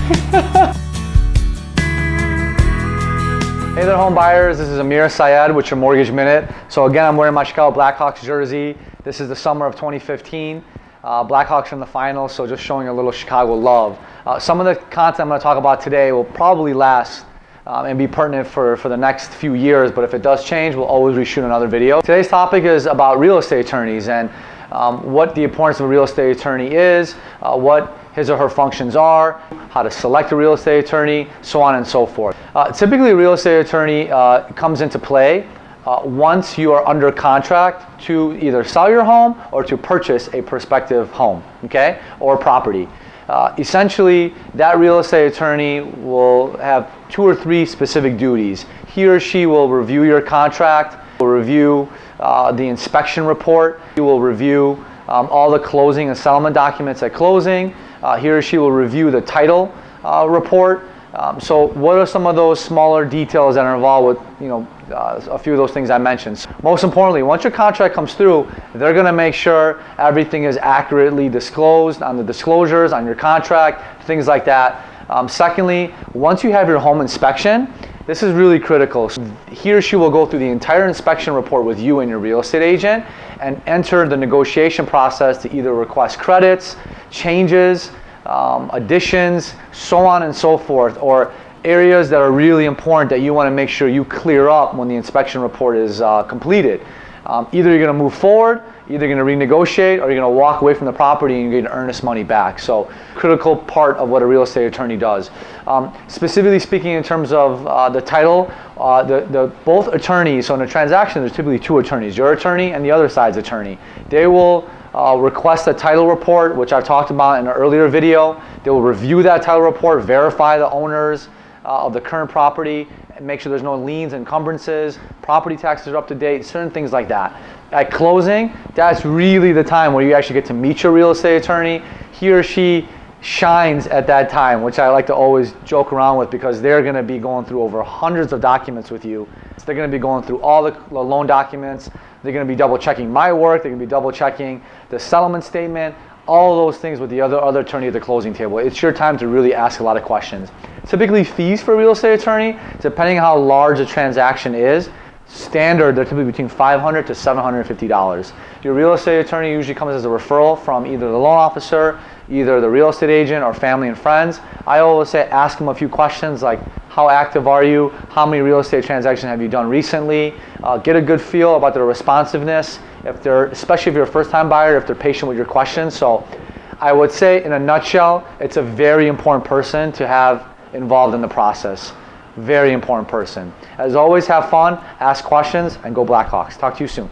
Hey there, home buyers. This is Amir Syed with your Mortgage Minute. So again, I'm wearing my Chicago Blackhawks jersey. This is the summer of 2015. Blackhawks are in the finals, so just showing a little Chicago love. Some of the content I'm going to talk about today will probably last and be pertinent for the next few years, but if it does change, we'll always reshoot another video. Today's topic is about real estate attorneys and what the importance of a real estate attorney is, what his or her functions are, how to select a real estate attorney, so on and so forth. Typically, a real estate attorney comes into play once you are under contract to either sell your home or to purchase a prospective home, okay, or property. Essentially, that real estate attorney will have 2 or 3 specific duties. He or she will review your contract, will review the inspection report, he will review all the closing and settlement documents at closing. He or she will review the title report. So what are some of those smaller details that are involved with, a few of those things I mentioned? Most importantly, once your contract comes through, they're going to make sure everything is accurately disclosed on the disclosures, on your contract, things like that. Secondly, once you have your home inspection, this is really critical. He or she will go through the entire inspection report with you and your real estate agent and enter the negotiation process to either request credits, changes, additions, so on and so forth, or areas that are really important that you want to make sure you clear up when the inspection report is completed. Either you're going to move forward, either you're going to renegotiate, or you're going to walk away from the property and you're going to earnest money back. So, critical part of what a real estate attorney does. Specifically speaking, in terms of the title, both attorneys, so in a transaction there's typically 2 attorneys, your attorney and the other side's attorney. They will request a title report, which I've talked about in an earlier video. They will review that title report, verify the owners of the current property, and make sure there's no liens, encumbrances, property taxes are up to date, certain things like that. At closing, that's really the time where you actually get to meet your real estate attorney. He or she shines at that time, which I like to always joke around with, because they're going to be going through over hundreds of documents with you. So they're going to be going through all the loan documents. They're going to be double checking my work. They're going to be double checking the settlement statement, all those things with the other attorney at the closing table. It's your time to really ask a lot of questions. Typically, fees for a real estate attorney, depending on how large a transaction is, standard, they're typically between $500 to $750. Your real estate attorney usually comes as a referral from either the loan officer, either the real estate agent, or family and friends. I always say ask them a few questions like, how active are you? How many real estate transactions have you done recently? Get a good feel about their responsiveness, especially if you're a first-time buyer, if they're patient with your questions. So I would say, in a nutshell, it's a very important person to have involved in the process. Very important person. As always, have fun, ask questions, and go Blackhawks. Talk to you soon.